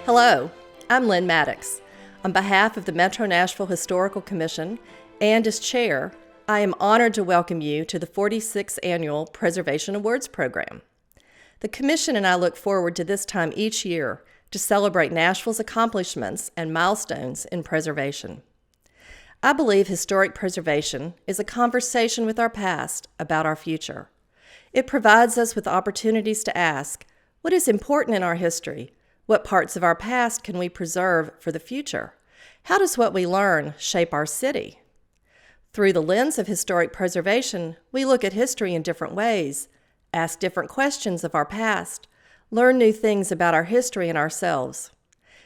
Hello, I'm Lynn Maddox. On behalf of the Metro Nashville Historical Commission and as chair, I am honored to welcome you to the 46th Annual Preservation Awards Program. The Commission and I look forward to this time each year to celebrate Nashville's accomplishments and milestones in preservation. I believe historic preservation is a conversation with our past about our future. It provides us with opportunities to ask, what is important in our history? What parts of our past can we preserve for the future? How does what we learn shape our city? Through the lens of historic preservation, we look at history in different ways, ask different questions of our past, learn new things about our history and ourselves.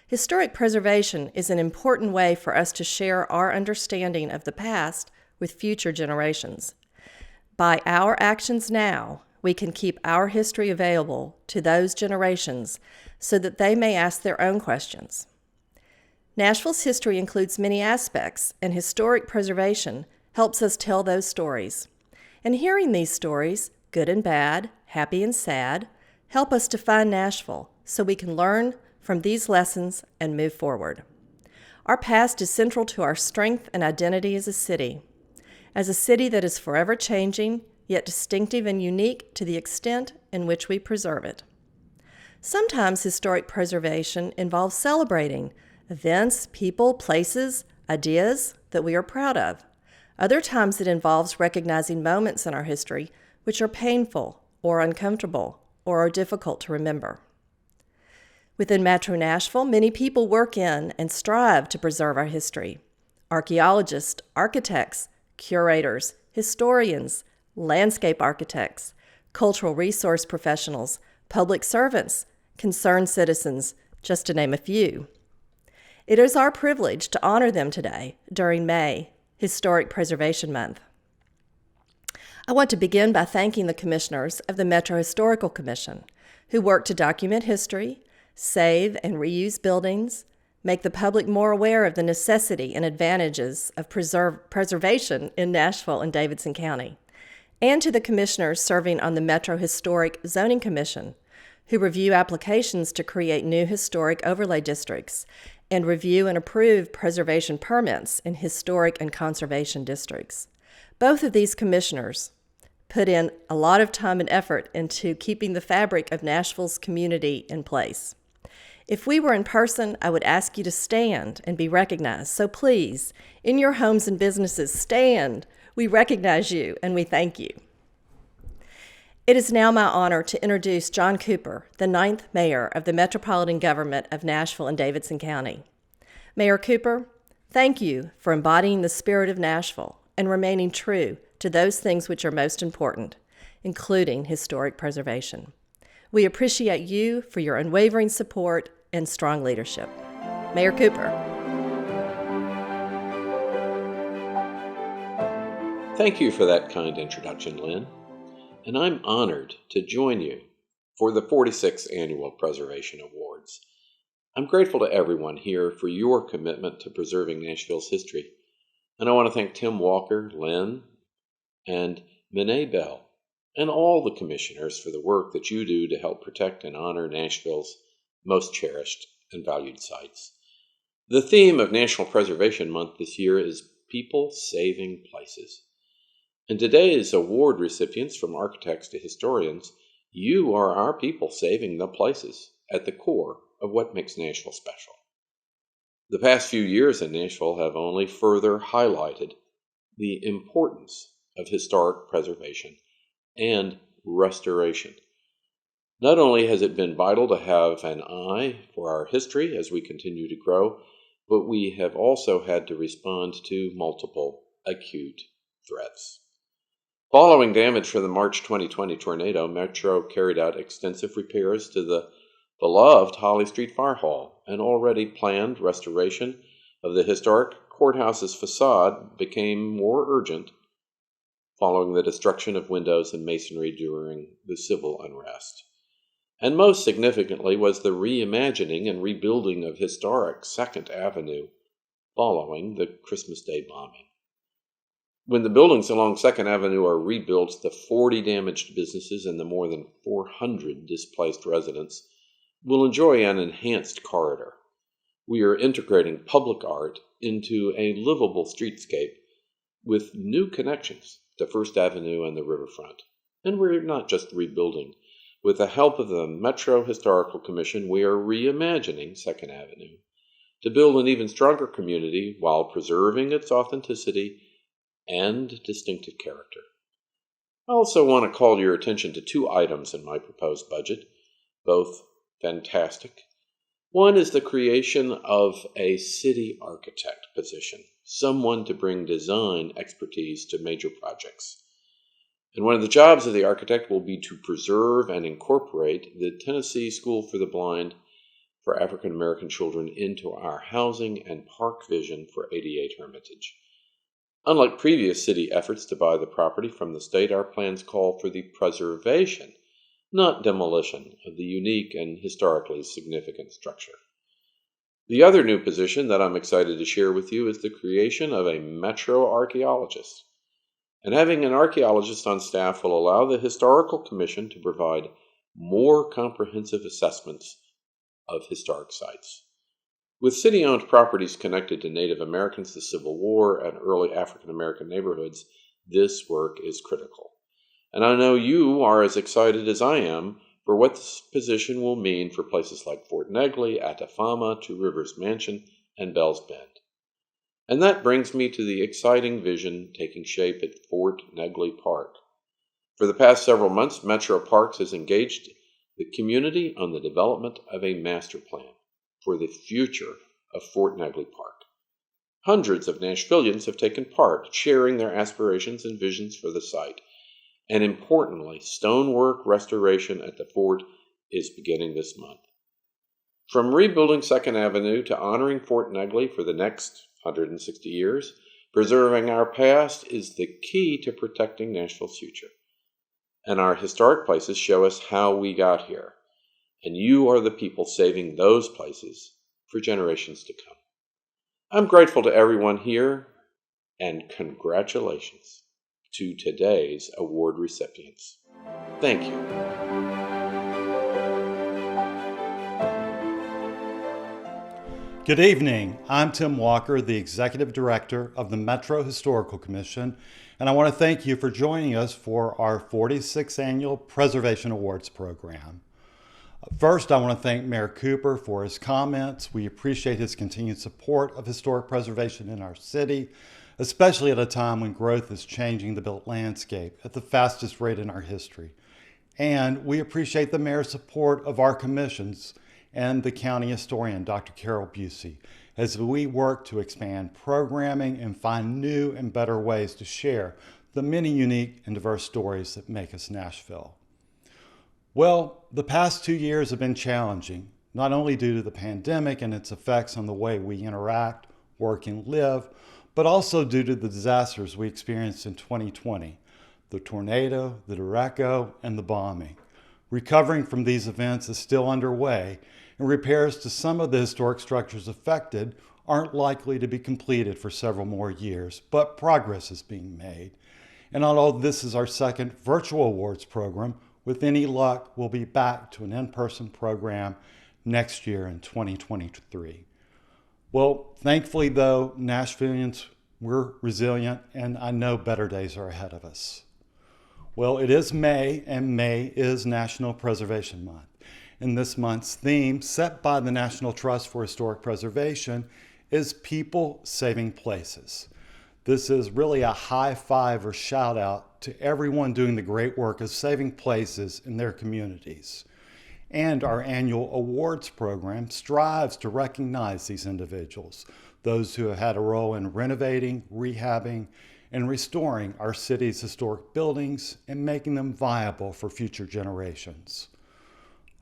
Historic preservation is an important way for us to share our understanding of the past with future generations. By our actions now, we can keep our history available to those generations so that they may ask their own questions. Nashville's history includes many aspects, and historic preservation helps us tell those stories. And hearing these stories, good and bad, happy and sad, help us define Nashville so we can learn from these lessons and move forward. Our past is central to our strength and identity as a city that is forever changing, yet distinctive and unique to the extent in which we preserve it. Sometimes historic preservation involves celebrating events, people, places, ideas that we are proud of. Other times it involves recognizing moments in our history which are painful or uncomfortable or are difficult to remember. Within Metro Nashville, many people work in and strive to preserve our history. Archaeologists, architects, curators, historians, landscape architects, cultural resource professionals, public servants, concerned citizens, just to name a few. It is our privilege to honor them today during May, Historic Preservation Month. I want to begin by thanking the commissioners of the Metro Historical Commission who work to document history, save and reuse buildings, make the public more aware of the necessity and advantages of preservation in Nashville and Davidson County, and to the commissioners serving on the Metro Historic Zoning Commission, who review applications to create new historic overlay districts and review and approve preservation permits in historic and conservation districts. Both of these commissioners put in a lot of time and effort into keeping the fabric of Nashville's community in place. If we were in person, I would ask you to stand and be recognized. So please, in your homes and businesses, stand. We recognize you and we thank you. It is now my honor to introduce John Cooper, the 9th Mayor of the Metropolitan Government of Nashville and Davidson County. Mayor Cooper, thank you for embodying the spirit of Nashville and remaining true to those things which are most important, including historic preservation. We appreciate you for your unwavering support and strong leadership. Mayor Cooper. Thank you for that kind introduction, Lynn. And I'm honored to join you for the 46th Annual Preservation Awards. I'm grateful to everyone here for your commitment to preserving Nashville's history. And I want to thank Tim Walker, Lynn, and Minnie Bell, and all the commissioners for the work that you do to help protect and honor Nashville's most cherished and valued sites. The theme of National Preservation Month this year is People Saving Places. And today's award recipients, from architects to historians, you are our people saving the places at the core of what makes Nashville special. The past few years in Nashville have only further highlighted the importance of historic preservation and restoration. Not only has it been vital to have an eye for our history as we continue to grow, but we have also had to respond to multiple acute threats. Following damage from the March 2020 tornado, Metro carried out extensive repairs to the beloved Holly Street Fire Hall. An already planned restoration of the historic courthouse's facade became more urgent following the destruction of windows and masonry during the civil unrest. And most significantly was the reimagining and rebuilding of historic 2nd Avenue following the Christmas Day bombing. When the buildings along 2nd Avenue are rebuilt, the 40 damaged businesses and the more than 400 displaced residents will enjoy an enhanced corridor. We are integrating public art into a livable streetscape with new connections to First Avenue and the riverfront. And we're not just rebuilding. With the help of the Metro Historical Commission, we are reimagining Second Avenue to build an even stronger community while preserving its authenticity and distinctive character. I also want to call your attention to two items in my proposed budget, both fantastic. One is the creation of a city architect position, someone to bring design expertise to major projects. And one of the jobs of the architect will be to preserve and incorporate the Tennessee School for the Blind for African American children into our housing and park vision for 88 Hermitage. Unlike previous city efforts to buy the property from the state, our plans call for the preservation, not demolition, of the unique and historically significant structure. The other new position that I'm excited to share with you is the creation of a metro archaeologist. And having an archaeologist on staff will allow the Historical Commission to provide more comprehensive assessments of historic sites. With city-owned properties connected to Native Americans, the Civil War, and early African American neighborhoods, this work is critical. And I know you are as excited as I am for what this position will mean for places like Fort Negley, Atafama, Two Rivers Mansion, and Bells Bend. And that brings me to the exciting vision taking shape at Fort Negley Park. For the past several months, Metro Parks has engaged the community on the development of a master plan for the future of Fort Negley Park. Hundreds of Nashvillians have taken part, sharing their aspirations and visions for the site. And importantly, stonework restoration at the fort is beginning this month. From rebuilding 2nd Avenue to honoring Fort Negley for the next 160 years, preserving our past is the key to protecting Nashville's future. And our historic places show us how we got here. And you are the people saving those places for generations to come. I'm grateful to everyone here, and congratulations to today's award recipients. Thank you. Good evening. I'm Tim Walker, the Executive Director of the Metro Historical Commission, and I want to thank you for joining us for our 46th Annual Preservation Awards Program. First, I want to thank Mayor Cooper for his comments. We appreciate his continued support of historic preservation in our city, especially at a time when growth is changing the built landscape at the fastest rate in our history. And we appreciate the mayor's support of our commissions and the county historian, Dr. Carol Busey, as we work to expand programming and find new and better ways to share the many unique and diverse stories that make us Nashville. Well, the past 2 years have been challenging, not only due to the pandemic and its effects on the way we interact, work, and live, but also due to the disasters we experienced in 2020, the tornado, the derecho, and the bombing. Recovering from these events is still underway, and repairs to some of the historic structures affected aren't likely to be completed for several more years, but progress is being made. And although this is our second virtual awards program, with any luck, we'll be back to an in-person program next year in 2023. Well, thankfully though, Nashvillians, we're resilient, and I know better days are ahead of us. Well, it is May, and May is National Preservation Month. And this month's theme, set by the National Trust for Historic Preservation, is People Saving Places. This is really a high five or shout out to everyone doing the great work of saving places in their communities. And our annual awards program strives to recognize these individuals, those who have had a role in renovating, rehabbing, and restoring our city's historic buildings and making them viable for future generations.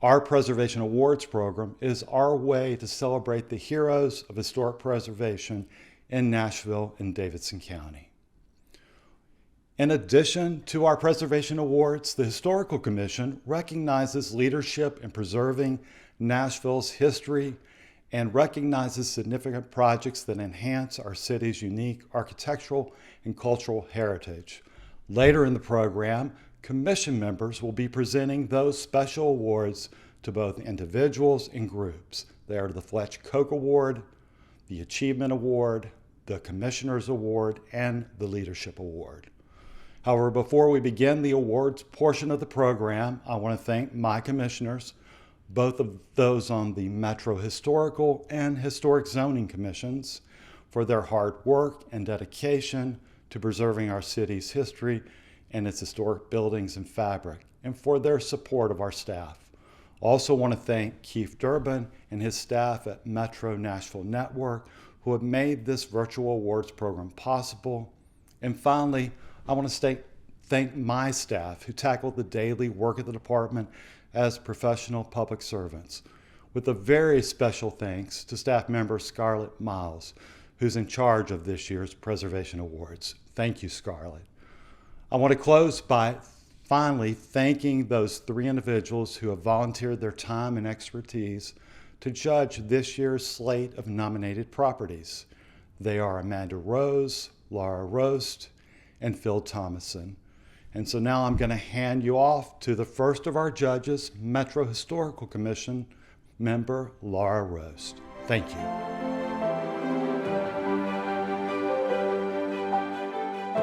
Our Preservation Awards program is our way to celebrate the heroes of historic preservation in Nashville and Davidson County. In addition to our Preservation Awards, the Historical Commission recognizes leadership in preserving Nashville's history and recognizes significant projects that enhance our city's unique architectural and cultural heritage. Later in the program, Commission members will be presenting those special awards to both individuals and groups. They are the Fletch Koch Award, the Achievement Award, the Commissioner's Award, and the Leadership Award. However, before we begin the awards portion of the program, I want to thank my commissioners, both of those on the Metro Historical and Historic Zoning Commissions, for their hard work and dedication to preserving our city's history and its historic buildings and fabric, and for their support of our staff. Also want to thank Keith Durbin and his staff at Metro Nashville Network, who have made this virtual awards program possible. And finally, I want to thank my staff who tackle the daily work of the department as professional public servants, with a very special thanks to staff member Scarlett Miles, who's in charge of this year's Preservation Awards. Thank you, Scarlett. I want to close by finally thanking those three individuals who have volunteered their time and expertise to judge this year's slate of nominated properties. They are Amanda Rose, Laura Roast, and Phil Thomason. And so now I'm going to hand you off to the first of our judges, Metro Historical Commission member Laura Roast. Thank you.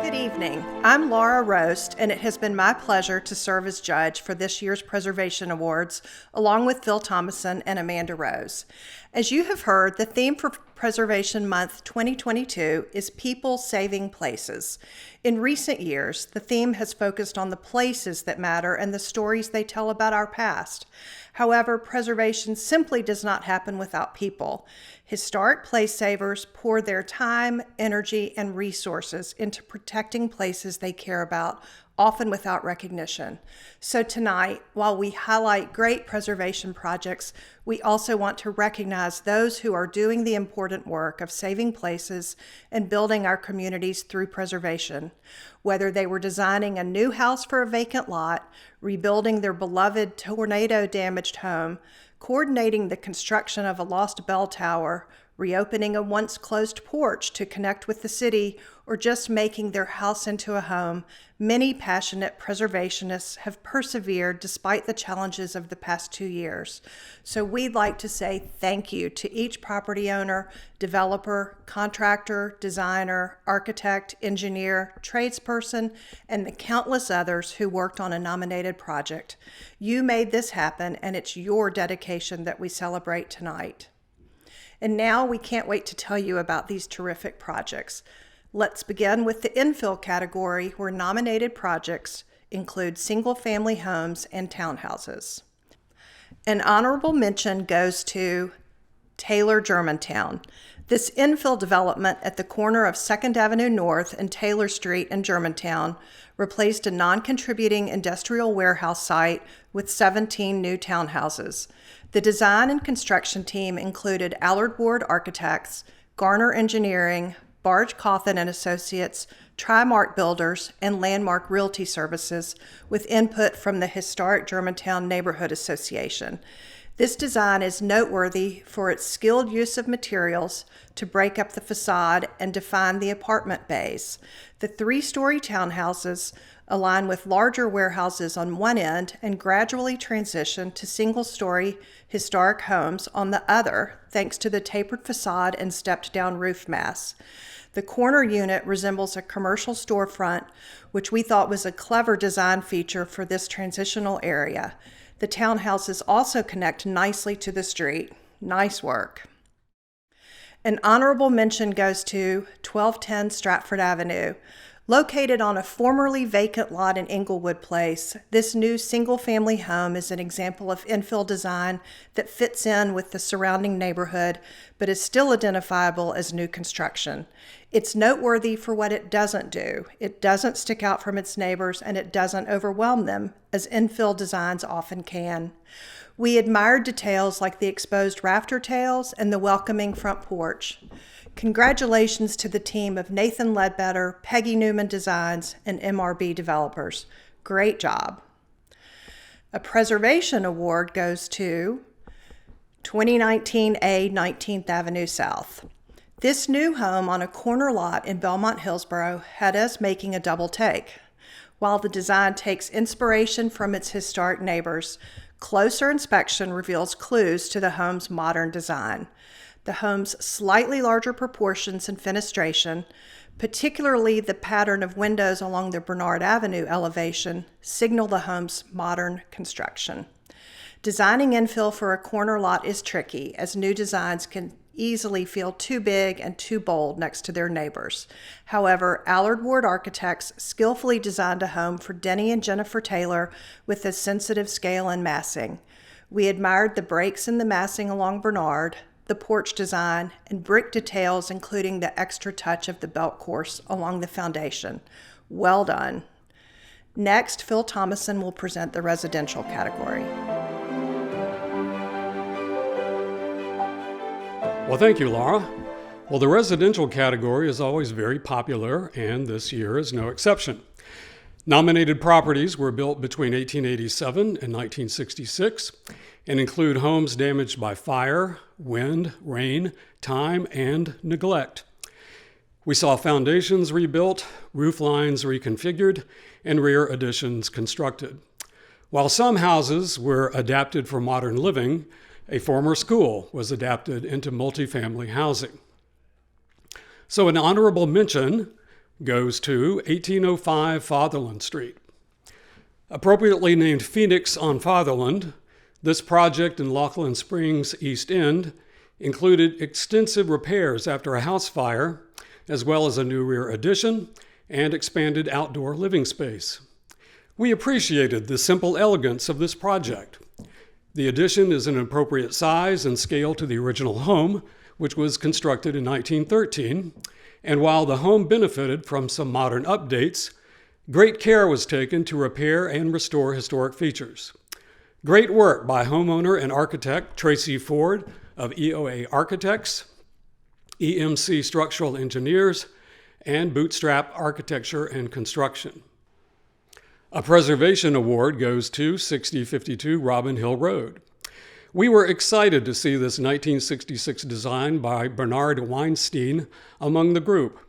Good evening. I'm Laura Roast, and it has been my pleasure to serve as judge for this year's Preservation Awards, along with Phil Thomason and Amanda Rose. As you have heard, the theme for Preservation Month 2022 is People Saving Places. In recent years, the theme has focused on the places that matter and the stories they tell about our past. However, preservation simply does not happen without people. Historic place savers pour their time, energy, and resources into protecting places they care about, often without recognition. So tonight, while we highlight great preservation projects, we also want to recognize those who are doing the important work of saving places and building our communities through preservation. Whether they were designing a new house for a vacant lot, rebuilding their beloved tornado-damaged home, coordinating the construction of a lost bell tower, reopening a once-closed porch to connect with the city, or just making their house into a home, many passionate preservationists have persevered despite the challenges of the past 2 years. So we'd like to say thank you to each property owner, developer, contractor, designer, architect, engineer, tradesperson, and the countless others who worked on a nominated project. You made this happen, and it's your dedication that we celebrate tonight. And now we can't wait to tell you about these terrific projects. Let's begin with the infill category, where nominated projects include single-family homes and townhouses. An honorable mention goes to Taylor Germantown. This infill development at the corner of 2nd Avenue North and Taylor Street in Germantown replaced a non-contributing industrial warehouse site with 17 new townhouses. The design and construction team included Allard Ward Architects, Garner Engineering, Barge Coffin and Associates, Trimark Builders, and Landmark Realty Services, with input from the Historic Germantown Neighborhood Association. This design is noteworthy for its skilled use of materials to break up the facade and define the apartment bays. The 3-story townhouses align with larger warehouses on one end and gradually transition to single-story historic homes on the other, thanks to the tapered facade and stepped-down roof mass. The corner unit resembles a commercial storefront, which we thought was a clever design feature for this transitional area. The townhouses also connect nicely to the street. Nice work. An honorable mention goes to 1210 Stratford Avenue. Located on a formerly vacant lot in Englewood Place, this new single-family home is an example of infill design that fits in with the surrounding neighborhood, but is still identifiable as new construction. It's noteworthy for what it doesn't do. It doesn't stick out from its neighbors, and it doesn't overwhelm them, as infill designs often can. We admired details like the exposed rafter tails and the welcoming front porch. Congratulations to the team of Nathan Ledbetter, Peggy Newman Designs, and MRB Developers. Great job. A preservation award goes to 2019A 19th Avenue South. This new home on a corner lot in Belmont Hillsborough had us making a double take. While the design takes inspiration from its historic neighbors, Closer inspection reveals clues to the home's modern design. The home's slightly larger proportions and fenestration, particularly the pattern of windows along the Bernard Avenue elevation, signal the home's modern construction. Designing infill for a corner lot is tricky, as new designs can easily feel too big and too bold next to their neighbors. However, Allard Ward Architects skillfully designed a home for Denny and Jennifer Taylor with a sensitive scale and massing. We admired the breaks in the massing along Bernard, the porch design, and brick details, including the extra touch of the belt course along the foundation. Well done. Next, Phil Thomason will present the residential category. Well, thank you, Laura. Well, the residential category is always very popular, and this year is no exception. Nominated properties were built between 1887 and 1966 and include homes damaged by fire, wind, rain, time, and neglect. We saw foundations rebuilt, roof lines reconfigured, and rear additions constructed. While some houses were adapted for modern living, a former school was adapted into multifamily housing. So an honorable mention goes to 1805 Fatherland Street. Appropriately named Phoenix on Fatherland, this project in Laughlin Springs East End included extensive repairs after a house fire, as well as a new rear addition and expanded outdoor living space. We appreciated the simple elegance of this project. The addition is an appropriate size and scale to the original home, which was constructed in 1913, and while the home benefited from some modern updates, great care was taken to repair and restore historic features. Great work by homeowner and architect Tracy Ford of EOA Architects, EMC Structural Engineers, and Bootstrap Architecture and Construction. A preservation award goes to 6052 Robin Hill Road. We were excited to see this 1966 design by Bernard Weinstein among the group.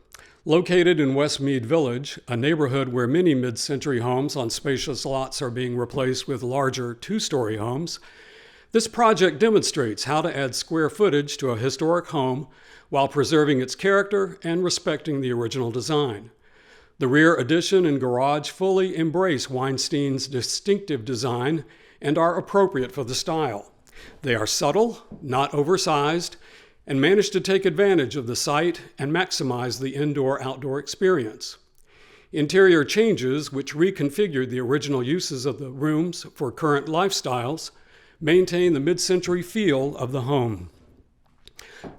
Located in Westmead Village, a neighborhood where many mid-century homes on spacious lots are being replaced with larger two-story homes, this project demonstrates how to add square footage to a historic home while preserving its character and respecting the original design. The rear addition and garage fully embrace Weinstein's distinctive design and are appropriate for the style. They are subtle, not oversized, and manage to take advantage of the site and maximize the indoor-outdoor experience. Interior changes, which reconfigured the original uses of the rooms for current lifestyles, maintain the mid-century feel of the home.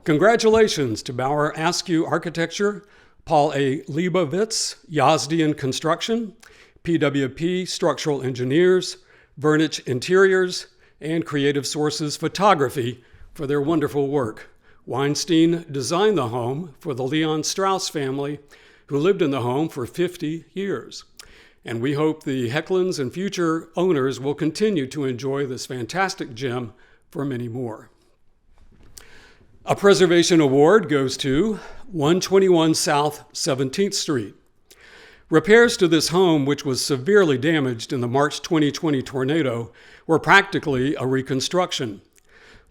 Congratulations to Bauer Askew Architecture, Paul A. Leibovitz, Yazdian Construction, PWP Structural Engineers, Vernich Interiors, and Creative Sources Photography for their wonderful work. Weinstein designed the home for the Leon Strauss family, who lived in the home for 50 years. And we hope the Hecklins and future owners will continue to enjoy this fantastic gem for many more. A preservation award goes to 121 South 17th Street. Repairs to this home, which was severely damaged in the March 2020 tornado, were practically a reconstruction.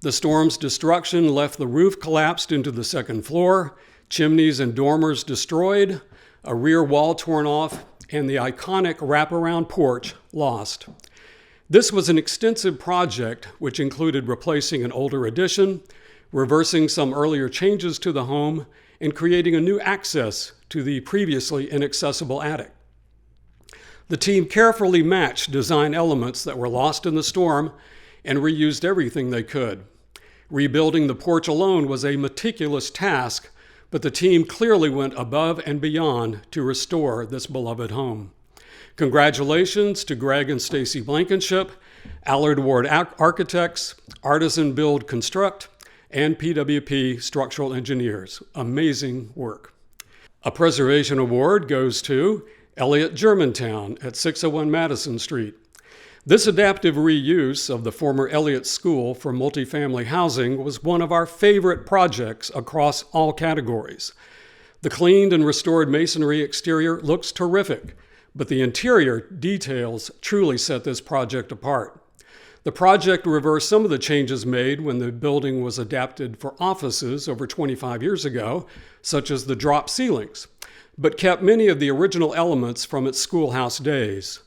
The storm's destruction left the roof collapsed into the second floor, chimneys and dormers destroyed, a rear wall torn off, and the iconic wraparound porch lost. This was an extensive project which included replacing an older addition, reversing some earlier changes to the home, and creating a new access to the previously inaccessible attic. The team carefully matched design elements that were lost in the storm and reused everything they could. Rebuilding the porch alone was a meticulous task, but the team clearly went above and beyond to restore this beloved home. Congratulations to Greg and Stacy Blankenship, Allard Ward Architects, Artisan Build Construct, and PWP Structural Engineers. Amazing work. A preservation award goes to Elliott Germantown at 601 Madison Street. This adaptive reuse of the former Elliott School for multifamily housing was one of our favorite projects across all categories. The cleaned and restored masonry exterior looks terrific, but the interior details truly set this project apart. The project reversed some of the changes made when the building was adapted for offices over 25 years ago, such as the drop ceilings, but kept many of the original elements from its schoolhouse days.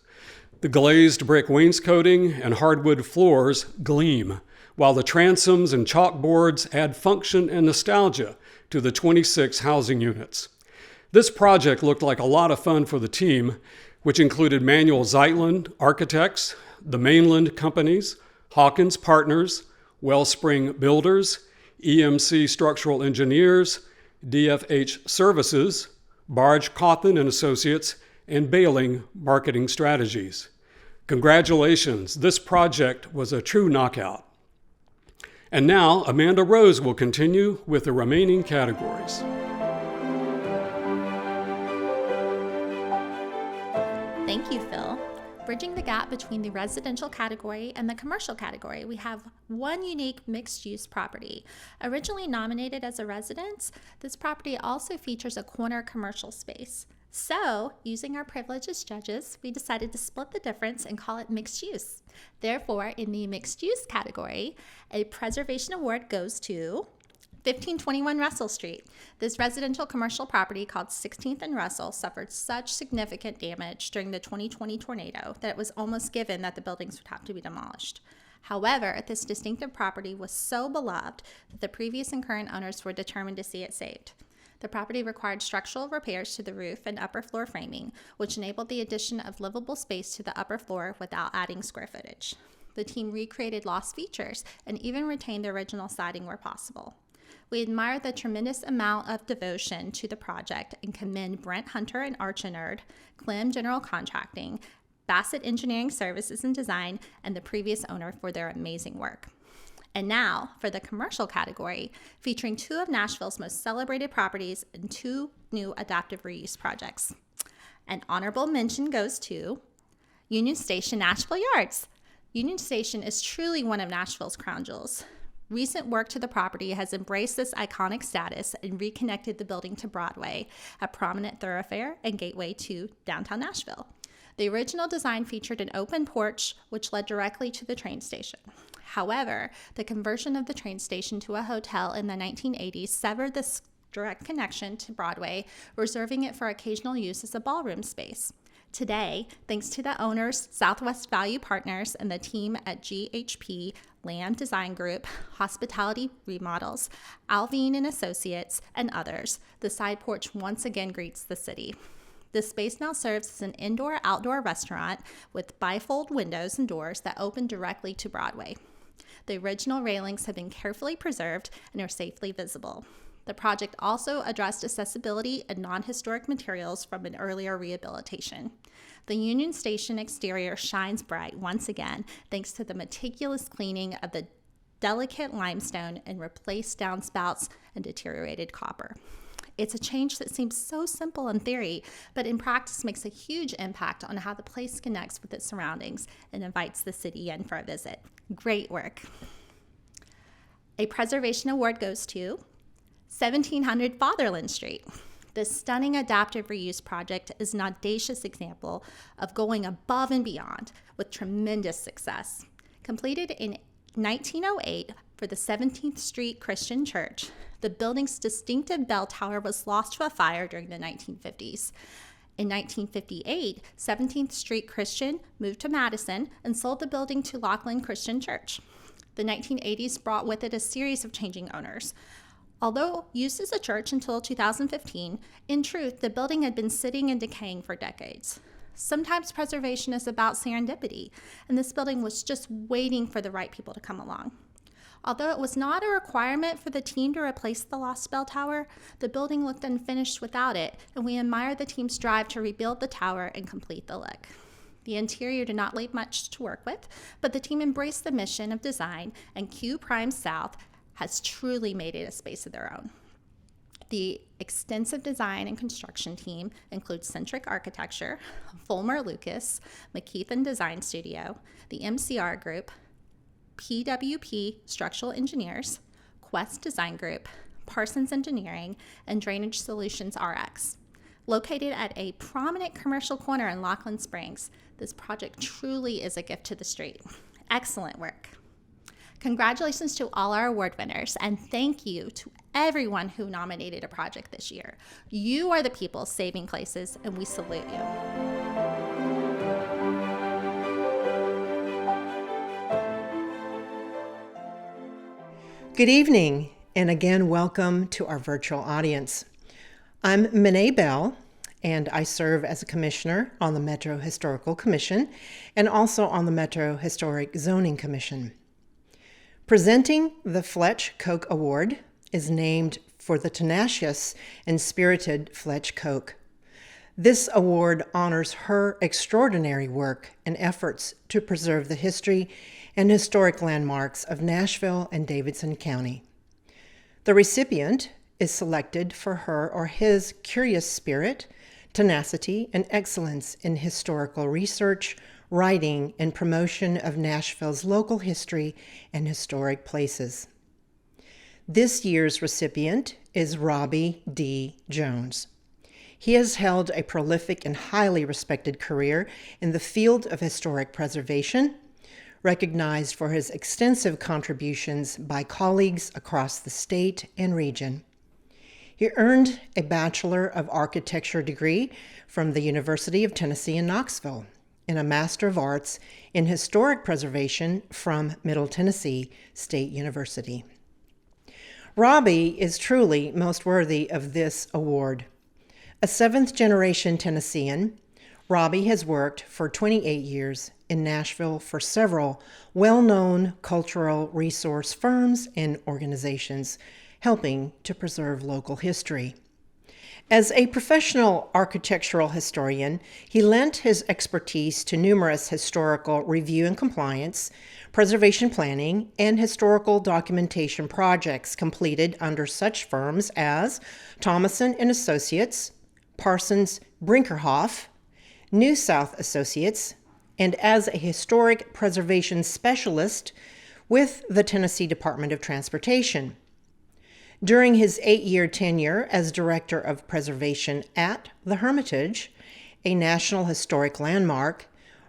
The glazed brick wainscoting and hardwood floors gleam, while the transoms and chalkboards add function and nostalgia to the 26 housing units. This project looked like a lot of fun for the team, which included Manuel Zeitland Architects, the Mainland Companies, Hawkins Partners, Wellspring Builders, EMC Structural Engineers, DFH Services, Barge Cawthon and Associates, and Bailing Marketing Strategies. Congratulations, this project was a true knockout. And now Amanda Rose will continue with the remaining categories. Thank you, Phil. Bridging the gap between the residential category and the commercial category, we have one unique mixed-use property. Originally nominated as a residence, this property also features a corner commercial space. So, using our privilege as judges, we decided to split the difference and call it mixed use. Therefore, in the mixed use category, a preservation award goes to 1521 Russell Street. This residential commercial property called 16th and Russell suffered such significant damage during the 2020 tornado that it was almost given that the buildings would have to be demolished. However, this distinctive property was so beloved that the previous and current owners were determined to see it saved. The property required structural repairs to the roof and upper floor framing, which enabled the addition of livable space to the upper floor without adding square footage. The team recreated lost features and even retained the original siding where possible. We admire the tremendous amount of devotion to the project and commend Brent Hunter and Archinerd, Clem General Contracting, Bassett Engineering Services and Design, and the previous owner for their amazing work. And now for the commercial category, featuring two of Nashville's most celebrated properties and two new adaptive reuse projects. An honorable mention goes to Union Station Nashville Yards. Union Station is truly one of Nashville's crown jewels. Recent work to the property has embraced this iconic status and reconnected the building to Broadway, a prominent thoroughfare and gateway to downtown Nashville. The original design featured an open porch, which led directly to the train station. However, the conversion of the train station to a hotel in the 1980s severed this direct connection to Broadway, reserving it for occasional use as a ballroom space. Today, thanks to the owners, Southwest Value Partners, and the team at GHP Land Design Group, Hospitality Remodels, Alvine and Associates, and others, the side porch once again greets the city. This space now serves as an indoor-outdoor restaurant with bifold windows and doors that open directly to Broadway. The original railings have been carefully preserved and are safely visible. The project also addressed accessibility and non-historic materials from an earlier rehabilitation. The Union Station exterior shines bright once again thanks to the meticulous cleaning of the delicate limestone and replaced downspouts and deteriorated copper. It's a change that seems so simple in theory, but in practice makes a huge impact on how the place connects with its surroundings and invites the city in for a visit. Great work. A preservation award goes to 1700 Fatherland Street. This stunning adaptive reuse project is an audacious example of going above and beyond with tremendous success. Completed in 1908 for the 17th Street Christian Church, the building's distinctive bell tower was lost to a fire during the 1950s. In 1958, 17th Street Christian moved to Madison and sold the building to Laughlin Christian Church. The 1980s brought with it a series of changing owners. Although used as a church until 2015, in truth, the building had been sitting and decaying for decades. Sometimes preservation is about serendipity, and this building was just waiting for the right people to come along. Although it was not a requirement for the team to replace the lost bell tower, the building looked unfinished without it, and we admire the team's drive to rebuild the tower and complete the look. The interior did not leave much to work with, but the team embraced the mission of design, and Q Prime South has truly made it a space of their own. The extensive design and construction team includes Centric Architecture, Fulmer Lucas, McKeithen Design Studio, the MCR Group, PWP Structural Engineers, Quest Design Group, Parsons Engineering, and Drainage Solutions RX. Located at a prominent commercial corner in Laughlin Springs, this project truly is a gift to the street. Excellent work. Congratulations to all our award winners, and thank you to everyone who nominated a project this year. You are the people saving places, and we salute you. Good evening, and again, welcome to our virtual audience. I'm Minée Bell, and I serve as a commissioner on the Metro Historical Commission and also on the Metro Historic Zoning Commission. Presenting the Fletch Koch Award is named for the tenacious and spirited Fletch Koch. This award honors her extraordinary work and efforts to preserve the history and historic landmarks of Nashville and Davidson County. The recipient is selected for her or his curious spirit, tenacity, and excellence in historical research, writing, and promotion of Nashville's local history and historic places. This year's recipient is Robbie D. Jones. He has held a prolific and highly respected career in the field of historic preservation, recognized for his extensive contributions by colleagues across the state and region. He earned a Bachelor of Architecture degree from the University of Tennessee in Knoxville and a Master of Arts in Historic Preservation from Middle Tennessee State University. Robbie is truly most worthy of this award. A seventh-generation Tennessean, Robbie has worked for 28 years in Nashville for several well-known cultural resource firms and organizations, helping to preserve local history. As a professional architectural historian, he lent his expertise to numerous historical review and compliance, preservation planning, and historical documentation projects completed under such firms as Thomason and Associates, Parsons Brinkerhoff, New South Associates, and as a historic preservation specialist with the Tennessee Department of Transportation. During his 8-year tenure as Director of Preservation at the Hermitage, a National Historic Landmark,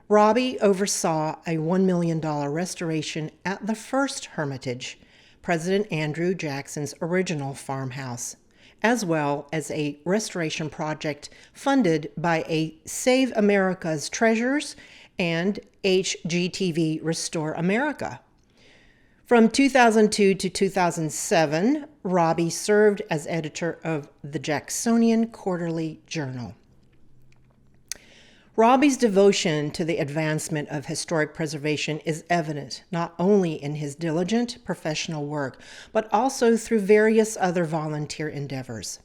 Robbie oversaw a $1 million restoration at the first Hermitage, President Andrew Jackson's original farmhouse, as well as a restoration project funded by a Save America's Treasures and HGTV Restore America. From 2002 to 2007, Robbie served as editor of the Jacksonian Quarterly Journal. Robbie's devotion to the advancement of historic preservation is evident not only in his diligent professional work, but also through various other volunteer endeavors,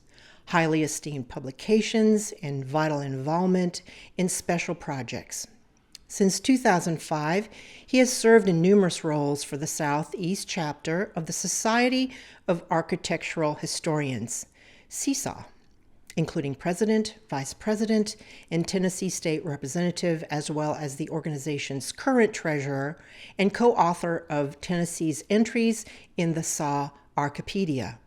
highly esteemed publications, and vital involvement in special projects. Since 2005, he has served in numerous roles for the Southeast Chapter of the Society of Architectural Historians, SESA, including president, vice president, and Tennessee State Representative, as well as the organization's current treasurer and co-author of Tennessee's entries in the SAW Archipedia.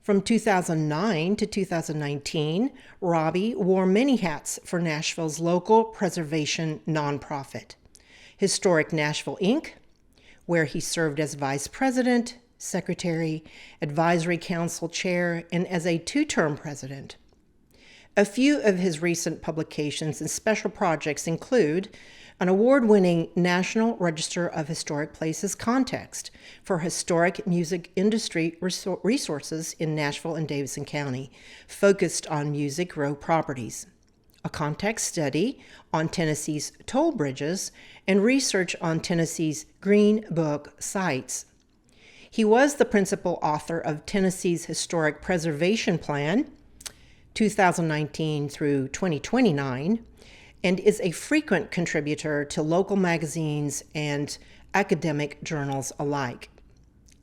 From 2009 to 2019, Robbie wore many hats for Nashville's local preservation nonprofit, Historic Nashville, Inc., where he served as vice president, secretary, advisory council chair, and as a 2-term president. A few of his recent publications and special projects include an award-winning National Register of Historic Places context for historic music industry resources in Nashville and Davidson County, focused on Music Row properties, a context study on Tennessee's toll bridges, and research on Tennessee's Green Book sites. He was the principal author of Tennessee's Historic Preservation Plan, 2019 through 2029, and is a frequent contributor to local magazines and academic journals alike.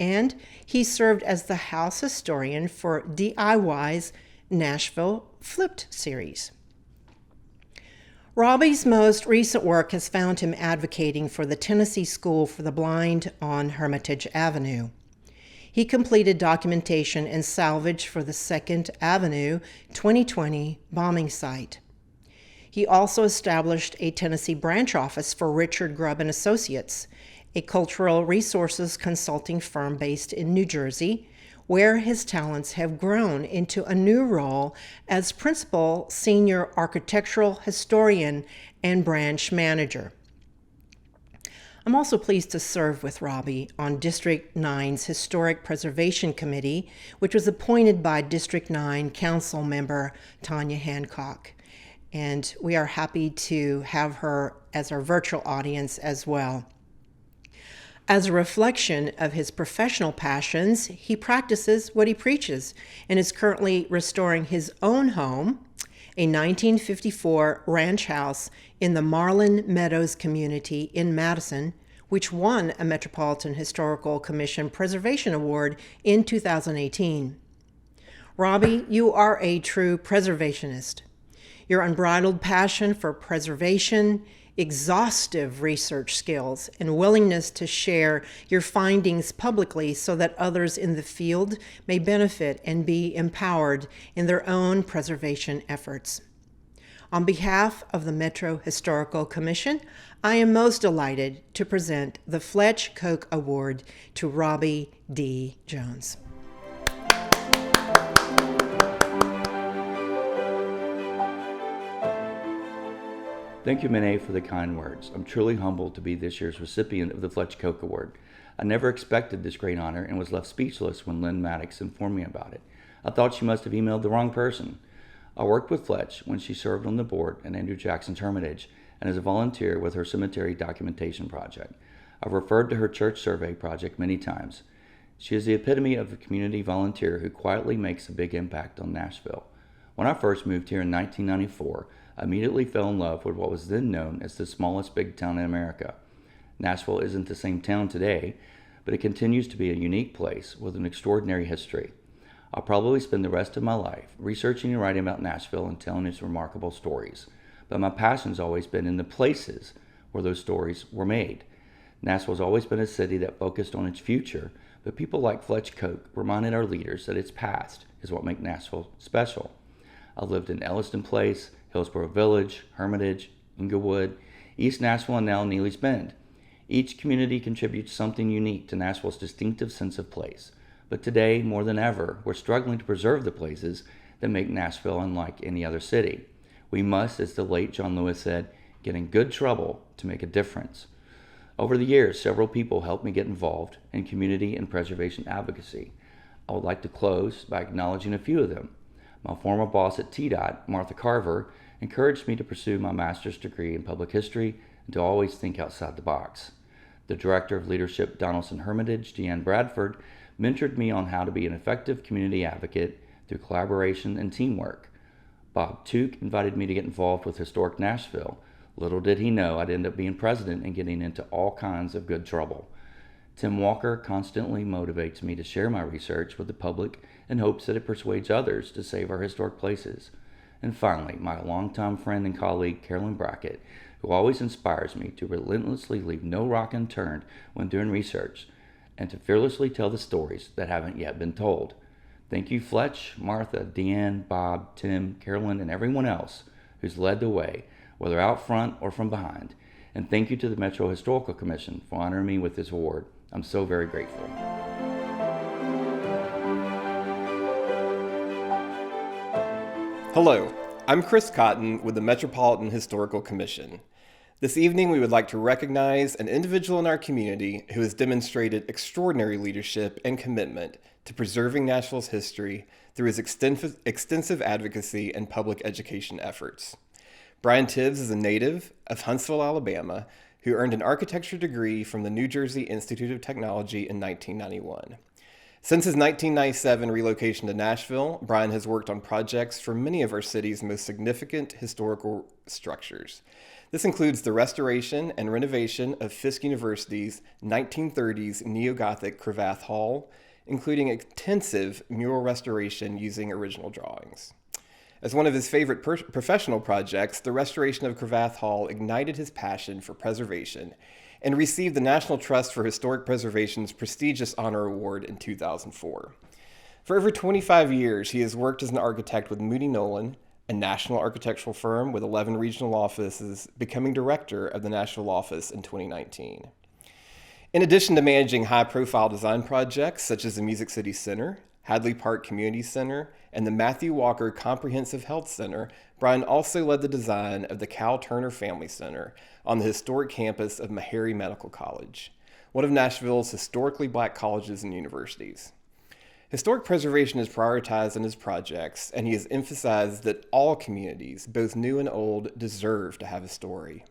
And he served as the house historian for DIY's Nashville Flipped series. Robbie's most recent work has found him advocating for the Tennessee School for the Blind on Hermitage Avenue. He completed documentation and salvage for the 2nd Avenue 2020 bombing site. He also established a Tennessee branch office for Richard Grubb and Associates, a cultural resources consulting firm based in New Jersey, where his talents have grown into a new role as principal senior architectural historian and branch manager. I'm also pleased to serve with Robbie on District 9's Historic Preservation Committee, which was appointed by District 9 Council member Tanya Hancock. And we are happy to have her as our virtual audience as well. As a reflection of his professional passions, he practices what he preaches and is currently restoring his own home, a 1954 ranch house in the Marlin Meadows community in Madison, which won a Metropolitan Historical Commission Preservation Award in 2018. Robbie, you are a true preservationist. Your unbridled passion for preservation, exhaustive research skills, and willingness to share your findings publicly so that others in the field may benefit and be empowered in their own preservation efforts. On behalf of the Metro Historical Commission, I am most delighted to present the Fletch Koch Award to Robbie D. Jones. Thank you, Mene, for the kind words. I'm truly humbled to be this year's recipient of the Fletch Koch Award. I never expected this great honor and was left speechless when Lynn Maddox informed me about it. I thought she must have emailed the wrong person. I worked with Fletch when she served on the board at Andrew Jackson's Hermitage and as a volunteer with her cemetery documentation project. I've referred to her church survey project many times. She is the epitome of a community volunteer who quietly makes a big impact on Nashville. When I first moved here in 1994, I immediately fell in love with what was then known as the smallest big town in America. Nashville isn't the same town today, but it continues to be a unique place with an extraordinary history. I'll probably spend the rest of my life researching and writing about Nashville and telling its remarkable stories, but my passion's always been in the places where those stories were made. Nashville's always been a city that focused on its future, but people like Fletch Koch reminded our leaders that its past is what makes Nashville special. I lived in Elliston Place, Hillsborough Village, Hermitage, Inglewood, East Nashville, and now Neely's Bend. Each community contributes something unique to Nashville's distinctive sense of place. But today, more than ever, we're struggling to preserve the places that make Nashville unlike any other city. We must, as the late John Lewis said, get in good trouble to make a difference. Over the years, several people helped me get involved in community and preservation advocacy. I would like to close by acknowledging a few of them. My former boss at TDOT, Martha Carver, encouraged me to pursue my master's degree in public history and to always think outside the box. The director of leadership, Donaldson Hermitage, Deanne Bradford, mentored me on how to be an effective community advocate through collaboration and teamwork. Bob Tuke invited me to get involved with Historic Nashville. Little did he know I'd end up being president and getting into all kinds of good trouble. Tim Walker constantly motivates me to share my research with the public in hopes that it persuades others to save our historic places. And finally, my longtime friend and colleague, Carolyn Brackett, who always inspires me to relentlessly leave no rock unturned when doing research, and to fearlessly tell the stories that haven't yet been told. Thank you, Fletch, Martha, Deanne, Bob, Tim, Carolyn, and everyone else who's led the way, whether out front or from behind. And thank you to the Metro Historical Commission for honoring me with this award. I'm so very grateful. Hello, I'm Chris Cotton with the Metropolitan Historical Commission. This evening, we would like to recognize an individual in our community who has demonstrated extraordinary leadership and commitment to preserving Nashville's history through his extensive advocacy and public education efforts. Brian Tibbs is a native of Huntsville, Alabama, who earned an architecture degree from the New Jersey Institute of Technology in 1991. Since his 1997 relocation to Nashville, Brian has worked on projects for many of our city's most significant historical structures. This includes the restoration and renovation of Fisk University's 1930s Neo-Gothic Cravath Hall, including extensive mural restoration using original drawings. As one of his favorite professional projects, the restoration of Cravath Hall ignited his passion for preservation and received the National Trust for Historic Preservation's prestigious Honor Award in 2004. For over 25 years, he has worked as an architect with Moody Nolan, a national architectural firm with 11 regional offices, becoming director of the Nashville office in 2019. In addition to managing high-profile design projects such as the Music City Center, Hadley Park Community Center, and the Matthew Walker Comprehensive Health Center, Brian also led the design of the Cal Turner Family Center on the historic campus of Meharry Medical College, one of Nashville's historically black colleges and universities. Historic preservation is prioritized in his projects, and he has emphasized that all communities, both new and old, deserve to have a story.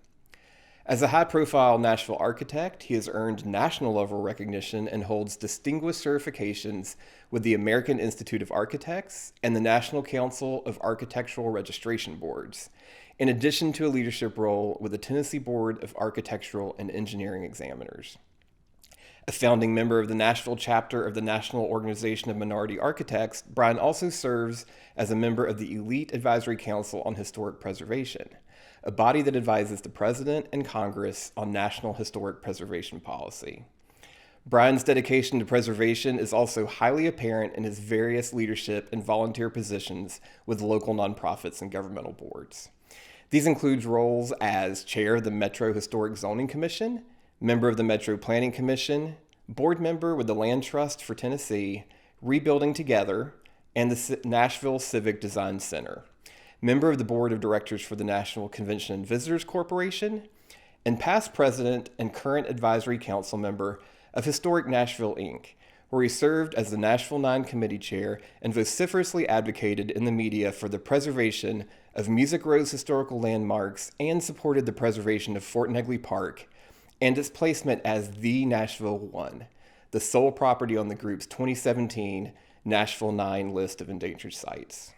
As a high-profile Nashville architect, he has earned national-level recognition and holds distinguished certifications with the American Institute of Architects and the National Council of Architectural Registration Boards, in addition to a leadership role with the Tennessee Board of Architectural and Engineering Examiners. A founding member of the Nashville chapter of the National Organization of Minority Architects, Brian also serves as a member of the Elite Advisory Council on Historic Preservation, a body that advises the President and Congress on national historic preservation policy. Brian's dedication to preservation is also highly apparent in his various leadership and volunteer positions with local nonprofits and governmental boards. These include roles as chair of the Metro Historic Zoning Commission, member of the Metro Planning Commission, board member with the Land Trust for Tennessee, Rebuilding Together, and the Nashville Civic Design Center, member of the board of directors for the National Convention and Visitors Corporation, and past president and current advisory council member of Historic Nashville, Inc., where he served as the Nashville 9 committee chair and vociferously advocated in the media for the preservation of Music Row's historical landmarks and supported the preservation of Fort Negley Park and its placement as the Nashville 1, the sole property on the group's 2017 Nashville 9 list of endangered sites.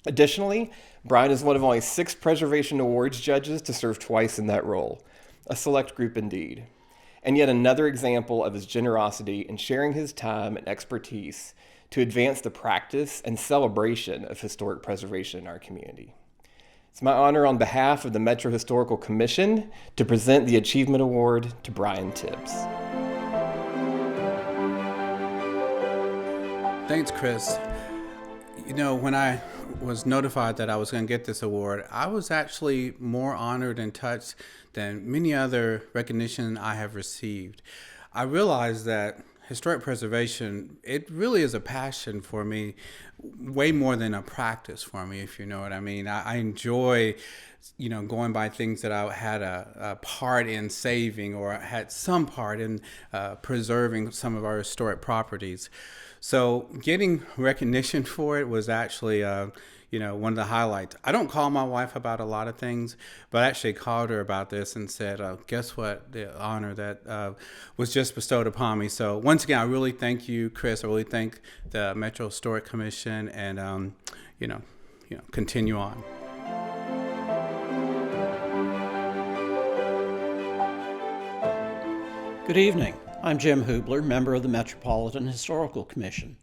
Additionally, Brian is one of only 6 Preservation Awards judges to serve twice in that role, a select group indeed, and yet another example of his generosity in sharing his time and expertise to advance the practice and celebration of historic preservation in our community. It's my honor on behalf of the Metro Historical Commission to present the Achievement Award to Brian Tibbs. Thanks, Chris. You know, when I was notified that I was going to get this award, I was actually more honored and touched than many other recognition I have received. I realized that historic preservation, it really is a passion for me, way more than a practice for me, if you know what I mean. I enjoy, going by things that I had a part in saving or had some part in preserving some of our historic properties. So getting recognition for it was actually, one of the highlights. I don't call my wife about a lot of things, but I actually called her about this and said, guess what? The honor that was just bestowed upon me. So once again, I really thank you, Chris. I really thank the Metro Historic Commission and, continue on. Good evening. I'm Jim Hubler, member of the Metropolitan Historical Commission.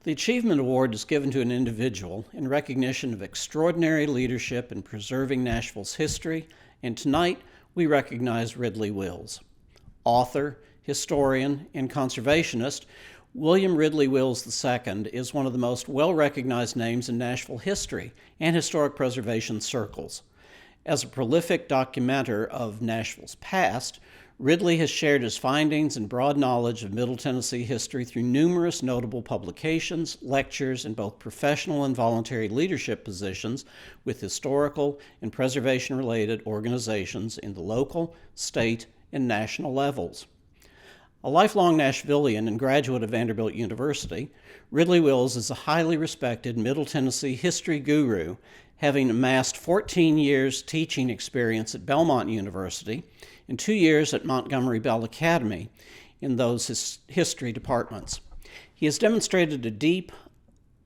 The Achievement Award is given to an individual in recognition of extraordinary leadership in preserving Nashville's history, and tonight we recognize Ridley Wills. Author, historian, and conservationist, William Ridley Wills II is one of the most well-recognized names in Nashville history and historic preservation circles. As a prolific documenter of Nashville's past, Ridley has shared his findings and broad knowledge of Middle Tennessee history through numerous notable publications, lectures, and both professional and voluntary leadership positions with historical and preservation-related organizations in the local, state, and national levels. A lifelong Nashvilleian and graduate of Vanderbilt University, Ridley Wills is a highly respected Middle Tennessee history guru, having amassed 14 years teaching experience at Belmont University and 2 years at Montgomery Bell Academy in those history departments. He has demonstrated a deep,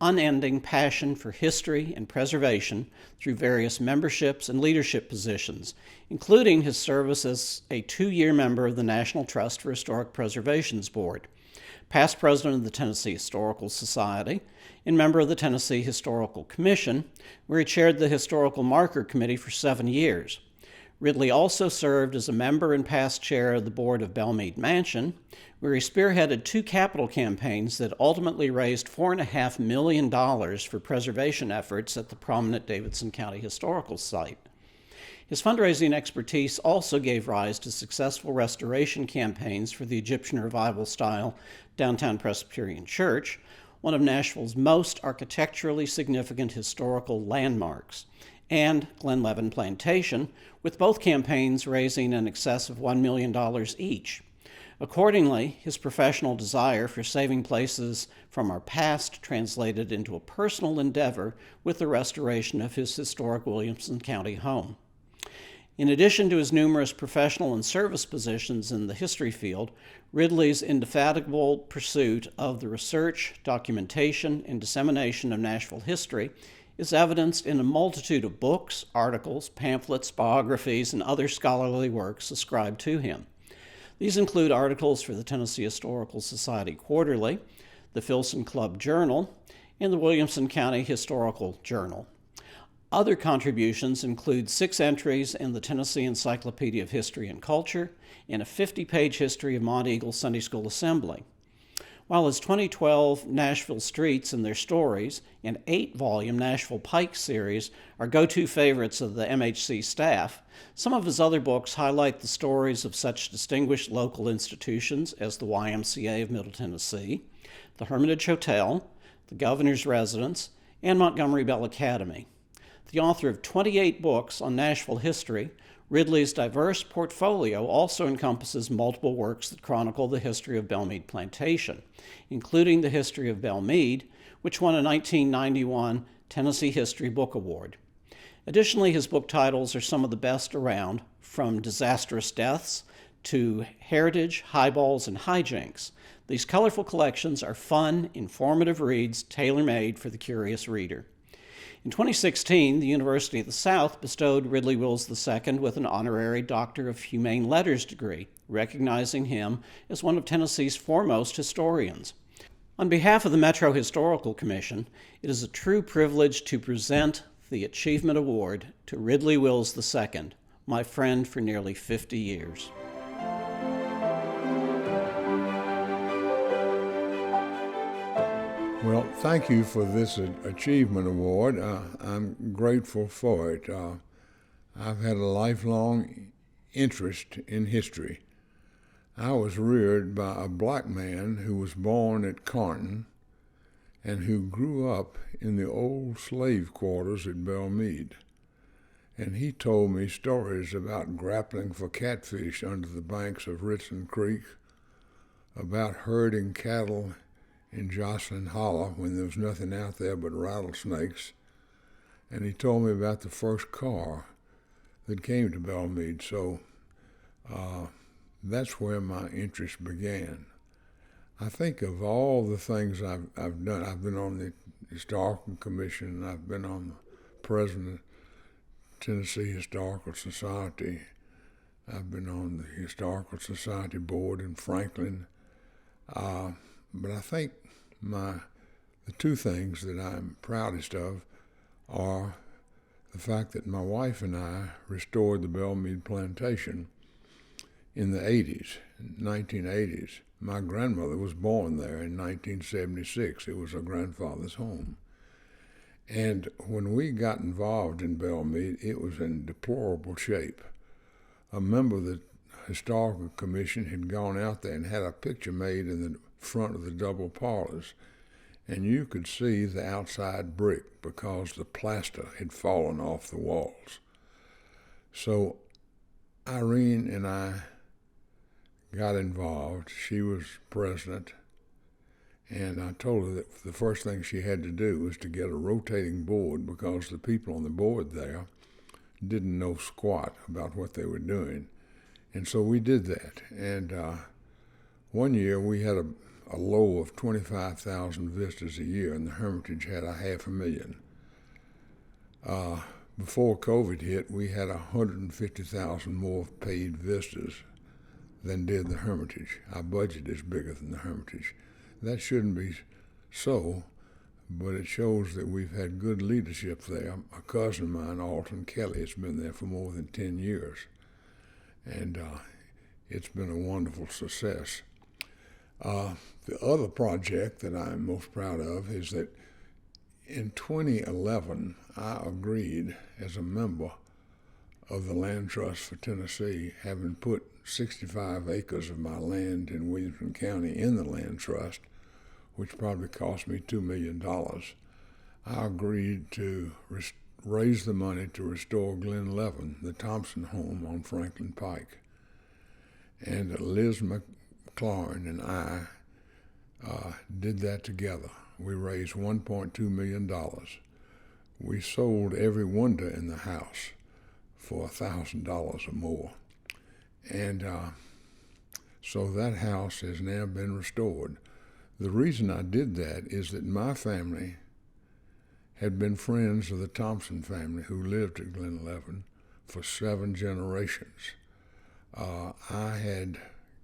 unending passion for history and preservation through various memberships and leadership positions, including his service as a 2-year member of the National Trust for Historic Preservation's Board, past president of the Tennessee Historical Society, and member of the Tennessee Historical Commission, where he chaired the Historical Marker Committee for 7 years. Ridley also served as a member and past chair of the board of Belmead Mansion, where he spearheaded 2 capital campaigns that ultimately raised $4.5 million for preservation efforts at the prominent Davidson County Historical Site. His fundraising expertise also gave rise to successful restoration campaigns for the Egyptian Revival-style Downtown Presbyterian Church, one of Nashville's most architecturally significant historical landmarks, and Glenlevin Plantation, with both campaigns raising in excess of $1 million each. Accordingly, his professional desire for saving places from our past translated into a personal endeavor with the restoration of his historic Williamson County home. In addition to his numerous professional and service positions in the history field, Ridley's indefatigable pursuit of the research, documentation, and dissemination of Nashville history is evidenced in a multitude of books, articles, pamphlets, biographies, and other scholarly works ascribed to him. These include articles for the Tennessee Historical Society Quarterly, the Filson Club Journal, and the Williamson County Historical Journal. Other contributions include 6 entries in the Tennessee Encyclopedia of History and Culture and a 50-page history of Monteagle Sunday School Assembly. While his 2012 Nashville Streets and Their Stories and 8-volume Nashville Pike series are go-to favorites of the MHC staff, some of his other books highlight the stories of such distinguished local institutions as the YMCA of Middle Tennessee, the Hermitage Hotel, the Governor's Residence, and Montgomery Bell Academy. The author of 28 books on Nashville history, Ridley's diverse portfolio also encompasses multiple works that chronicle the history of Belmead Plantation, including the history of Belmead, which won a 1991 Tennessee History Book Award. Additionally, his book titles are some of the best around, from Disastrous Deaths to Heritage, Highballs, and Hijinks. These colorful collections are fun, informative reads tailor-made for the curious reader. In 2016, the University of the South bestowed Ridley Wills II with an honorary Doctor of Humane Letters degree, recognizing him as one of Tennessee's foremost historians. On behalf of the Metro Historical Commission, it is a true privilege to present the Achievement Award to Ridley Wills II, my friend for nearly 50 years. Well, thank you for this Achievement Award. I'm grateful for it. I've had a lifelong interest in history. I was reared by a black man who was born at Carnton and who grew up in the old slave quarters at Belmead. And he told me stories about grappling for catfish under the banks of Ritson Creek, about herding cattle in Jocelyn Hollow when there was nothing out there but rattlesnakes. And he told me about the first car that came to Belmead. So that's where my interest began. I think of all the things I've done. I've been on the Historical Commission. I've been on the president of Tennessee Historical Society. I've been on the Historical Society board in Franklin. But I think the 2 things that I'm proudest of are the fact that my wife and I restored the Belmead Plantation in the 1980s. My grandmother was born there in 1976. It was her grandfather's home. And when we got involved in Belmead, it was in deplorable shape. A member of the Historical Commission had gone out there and had a picture made in the front of the double parlors, and you could see the outside brick because the plaster had fallen off the walls. So Irene and I got involved. She was president, and I told her that the first thing she had to do was to get a rotating board because the people on the board there didn't know squat about what they were doing. And so we did that. And one year we had a low of 25,000 visitors a year, and the Hermitage had 500,000. Before COVID hit, we had 150,000 more paid visitors than did the Hermitage. Our budget is bigger than the Hermitage. That shouldn't be so, but it shows that we've had good leadership there. A cousin of mine, Alton Kelly, has been there for more than 10 years, and it's been a wonderful success. The other project that I'm most proud of is that in 2011, I agreed as a member of the Land Trust for Tennessee, having put 65 acres of my land in Williamson County in the Land Trust, which probably cost me $2 million. I agreed to raise the money to restore Glen Levin, the Thompson home on Franklin Pike. And Liz McLaurin and I did that together. We raised $1.2 million. We sold every window in the house for $1,000 or more. And so that house has now been restored. The reason I did that is that my family had been friends of the Thompson family who lived at Glen Levin for 7 generations. I had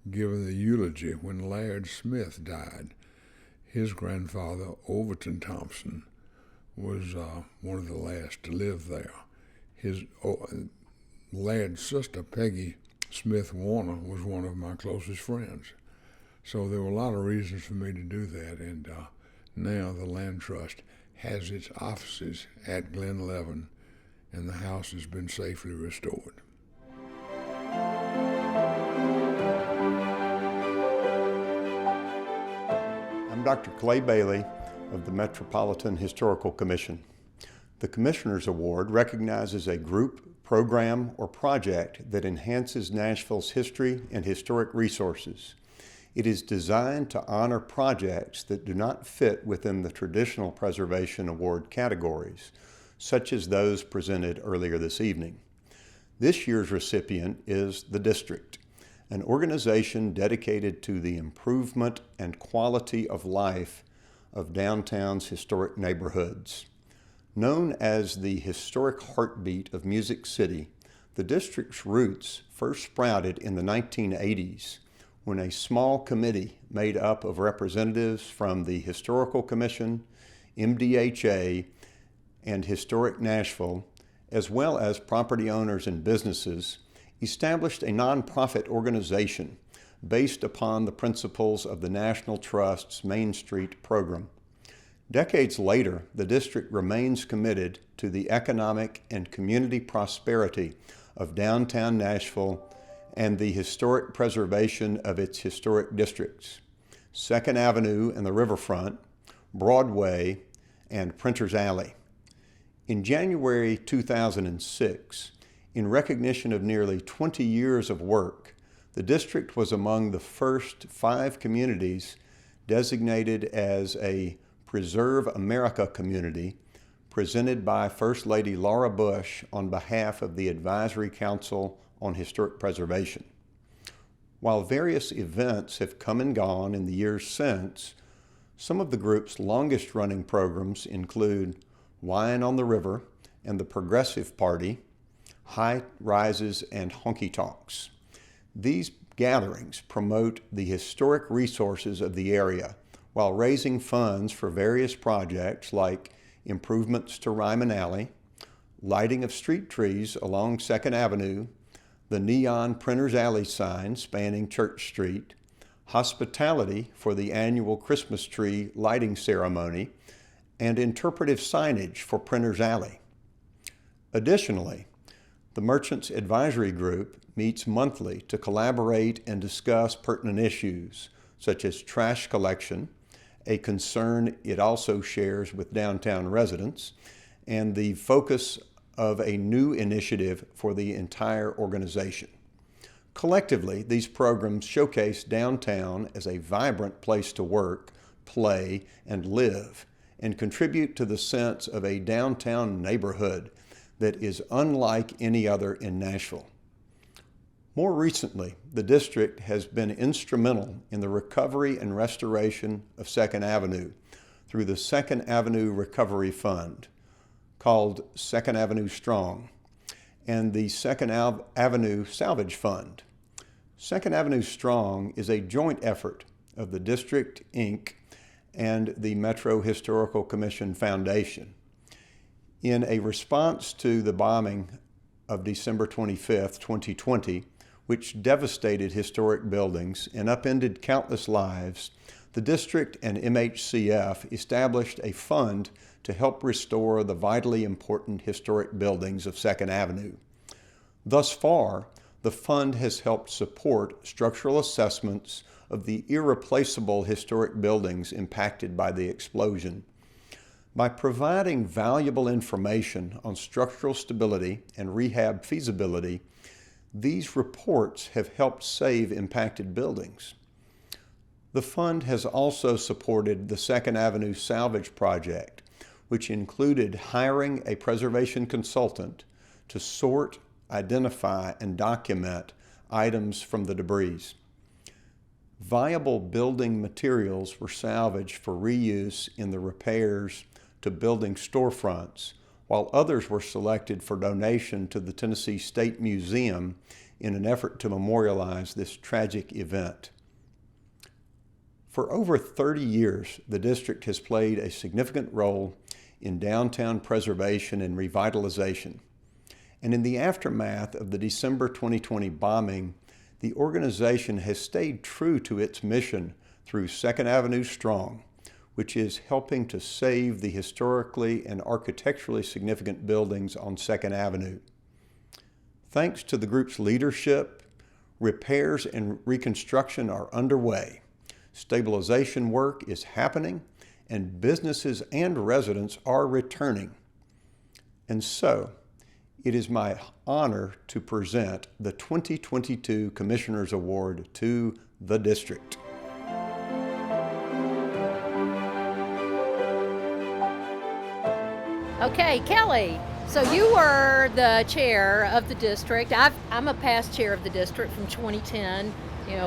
given the eulogy when Laird Smith died. His grandfather, Overton Thompson, was one of the last to live there. His Laird's sister, Peggy Smith Warner, was one of my closest friends. So there were a lot of reasons for me to do that, and now the Land Trust has its offices at Glen Levin, and the house has been safely restored. I'm Dr. Clay Bailey of the Metropolitan Historical Commission. The Commissioner's Award recognizes a group, program, or project that enhances Nashville's history and historic resources. It is designed to honor projects that do not fit within the traditional Preservation Award categories, such as those presented earlier this evening. This year's recipient is the District, an organization dedicated to the improvement and quality of life of downtown's historic neighborhoods. Known as the historic heartbeat of Music City, the District's roots first sprouted in the 1980s when a small committee made up of representatives from the Historical Commission, MDHA, and Historic Nashville, as well as property owners and businesses, established a nonprofit organization based upon the principles of the National Trust's Main Street program. Decades later, the district remains committed to the economic and community prosperity of downtown Nashville and the historic preservation of its historic districts, 2nd Avenue and the Riverfront, Broadway, and Printer's Alley. In January 2006, in recognition of nearly 20 years of work, the district was among the first 5 communities designated as a Preserve America community, presented by First Lady Laura Bush on behalf of the Advisory Council on Historic Preservation. While various events have come and gone in the years since, some of the group's longest-running programs include Wine on the River and the Progressive Party, High Rises, and Honky Tonks. These gatherings promote the historic resources of the area while raising funds for various projects like improvements to Ryman Alley, lighting of street trees along 2nd Avenue, the neon Printer's Alley sign spanning Church Street, hospitality for the annual Christmas tree lighting ceremony, and interpretive signage for Printer's Alley. Additionally, the Merchants Advisory Group meets monthly to collaborate and discuss pertinent issues such as trash collection, a concern it also shares with downtown residents, and the focus of a new initiative for the entire organization. Collectively, these programs showcase downtown as a vibrant place to work, play, and live, and contribute to the sense of a downtown neighborhood that is unlike any other in Nashville. More recently, the district has been instrumental in the recovery and restoration of 2nd Avenue through the 2nd Avenue Recovery Fund, called 2nd Avenue Strong, and the 2nd Avenue Salvage Fund. 2nd Avenue Strong is a joint effort of the District, Inc., and the Metro Historical Commission Foundation. In a response to the bombing of December 25th, 2020, which devastated historic buildings and upended countless lives, the district and MHCF established a fund to help restore the vitally important historic buildings of 2nd Avenue. Thus far, the fund has helped support structural assessments of the irreplaceable historic buildings impacted by the explosion. By providing valuable information on structural stability and rehab feasibility, these reports have helped save impacted buildings. The fund has also supported the 2nd Avenue Salvage Project, which included hiring a preservation consultant to sort, identify, and document items from the debris. Viable building materials were salvaged for reuse in the repairs to building storefronts, while others were selected for donation to the Tennessee State Museum in an effort to memorialize this tragic event. For over 30 years, the district has played a significant role in downtown preservation and revitalization. And in the aftermath of the December 2020 bombing, the organization has stayed true to its mission through 2nd Avenue Strong, which is helping to save the historically and architecturally significant buildings on 2nd Avenue. Thanks to the group's leadership, repairs and reconstruction are underway. Stabilization work is happening, and businesses and residents are returning. And so, it is my honor to present the 2022 Commissioner's Award to the district. Okay, Kelly, so you were the chair of the district. I'm a past chair of the district from 2010,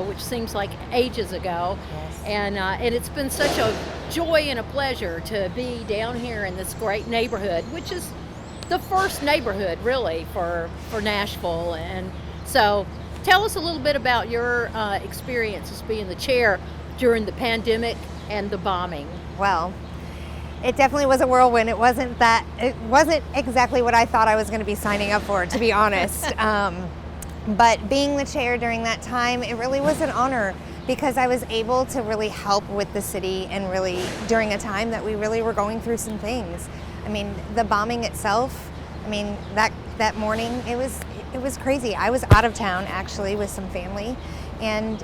which seems like ages ago. Yes. And it's been such a joy and a pleasure to be down here in this great neighborhood, which is the first neighborhood really for Nashville. And so tell us a little bit about your experience as being the chair during the pandemic and the bombing. Well, it definitely was a whirlwind. It wasn't exactly what I thought I was going to be signing up for, to be honest. But being the chair during that time, it really was an honor because I was able to really help with the city and really during a time that we really were going through some things. I mean, the bombing itself, that morning, it was crazy. I was out of town actually with some family, and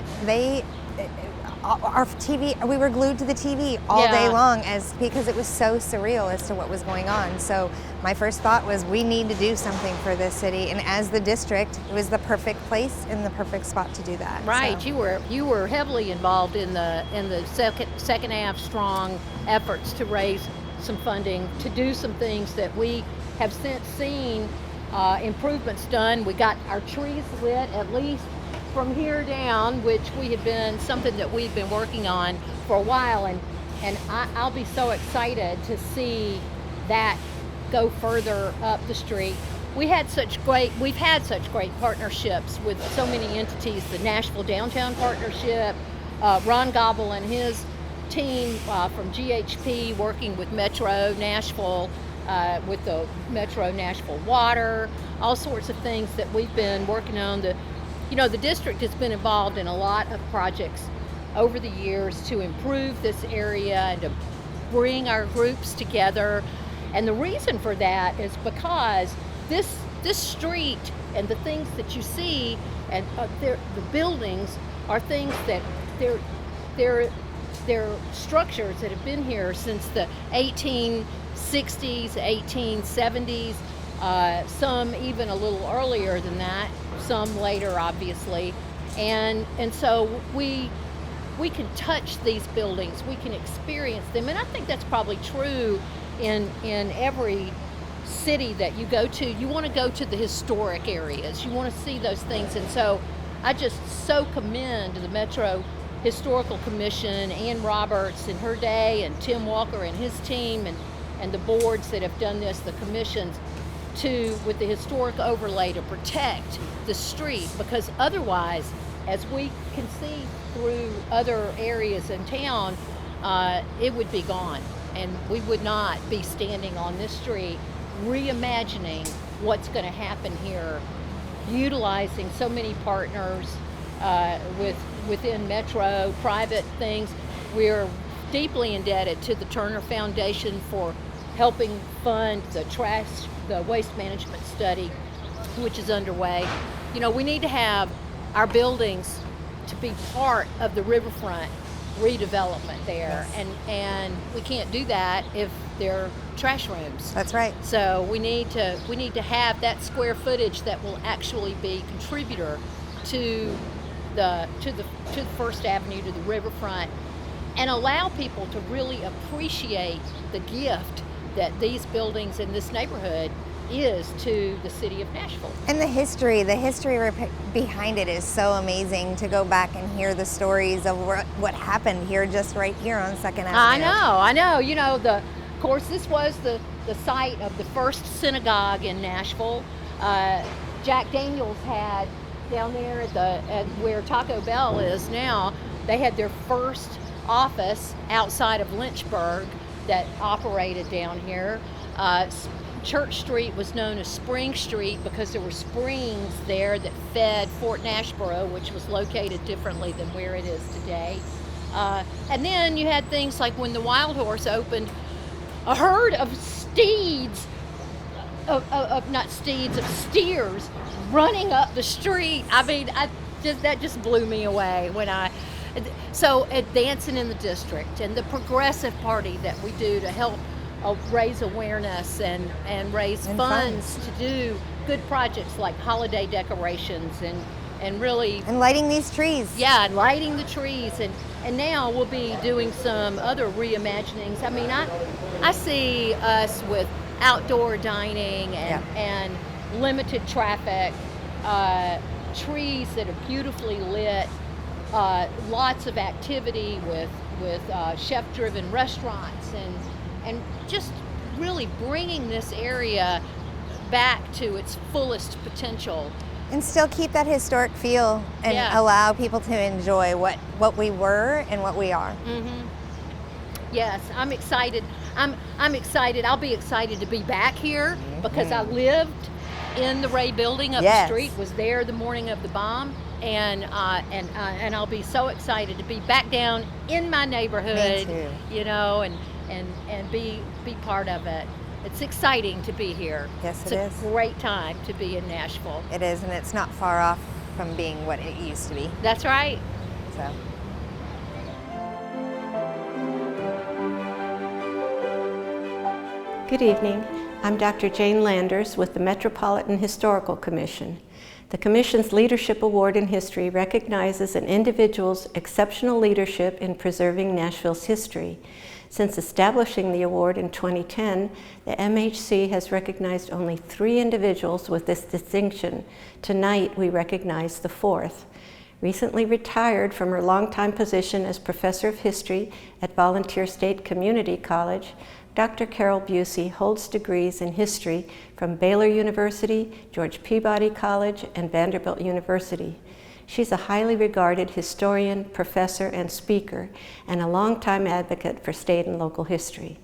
our TV, we were glued to the TV all day long because it was so surreal as to what was going on. So my first thought was we need to do something for this city, and as the district, it was the perfect place and the perfect spot to do that. Right, so. you were heavily involved in the second half strong efforts to raise some funding to do some things that we have since seen improvements done. We got our trees lit at least from here down, which we had been something that we've been working on for a while, and I'll be so excited to see that go further up the street. We've had such great partnerships with so many entities, the Nashville Downtown Partnership, Ron Gobble and his team from GHP working with Metro Nashville, with the Metro Nashville Water, all sorts of things that we've been working on. The district has been involved in a lot of projects over the years to improve this area and to bring our groups together. And the reason for that is because this street and the things that you see and the buildings are things that they're structures that have been here since the 1860s, 1870s, some even a little earlier than that, some later obviously, and so we can touch these buildings, we can experience them, and I think that's probably true in every city that you go to. You want to go to the historic areas, you want to see those things, and so I just so commend the Metro Historical Commission, Ann Roberts in her day, and Tim Walker and his team, and the boards that have done this, the commissions, with the historic overlay to protect the street, because otherwise, as we can see through other areas in town, it would be gone. And we would not be standing on this street reimagining what's going to happen here, utilizing so many partners within Metro, private things. We're deeply indebted to the Turner Foundation for helping fund the waste management study, which is underway. You know, we need to have our buildings to be part of the riverfront redevelopment there, and we can't do that if they're trash rooms. That's right. So we need to have that square footage that will actually be contributor to the First Avenue, to the riverfront, and allow people to really appreciate the gift that these buildings in this neighborhood is to the city of Nashville. And the history behind it is so amazing, to go back and hear the stories of what happened here, just right here on 2nd Avenue. I know. You know, of course, this was the site of the first synagogue in Nashville. Jack Daniels had down there at where Taco Bell is now, they had their first office outside of Lynchburg that operated down here. Church Street was known as Spring Street because there were springs there that fed Fort Nashboro, which was located differently than where it is today. And then you had things like when the Wild Horse opened, a herd of steers running up the street. I mean, that just blew me away So dancing in the district and the progressive party that we do to help raise awareness and raise funds to do good projects like holiday decorations and really... And lighting these trees. Yeah, and lighting the trees. And now we'll be doing some other reimaginings. I mean, I see us with outdoor dining and limited traffic, trees that are beautifully lit, lots of activity with chef-driven restaurants and just really bringing this area back to its fullest potential. And still keep that historic feel and allow people to enjoy what we were and what we are. Mm-hmm. Yes, I'm excited. I'm excited. I'll be excited to be back here because I lived in the Ray building up the street, was there the morning of the bomb, and I'll be so excited to be back down in my neighborhood, you know, and be part of it. It's exciting to be here. Yes, it's a great time to be in Nashville. It is, and it's not far off from being what it used to be. That's right. So. Good evening. I'm Dr. Jane Landers with the Metropolitan Historical Commission. The Commission's Leadership Award in History recognizes an individual's exceptional leadership in preserving Nashville's history. Since establishing the award in 2010, the MHC has recognized only 3 individuals with this distinction. Tonight, we recognize the 4th. Recently retired from her longtime position as Professor of History at Volunteer State Community College, Dr. Carol Busey holds degrees in history from Baylor University, George Peabody College, and Vanderbilt University. She's a highly regarded historian, professor, and speaker, and a longtime advocate for state and local history.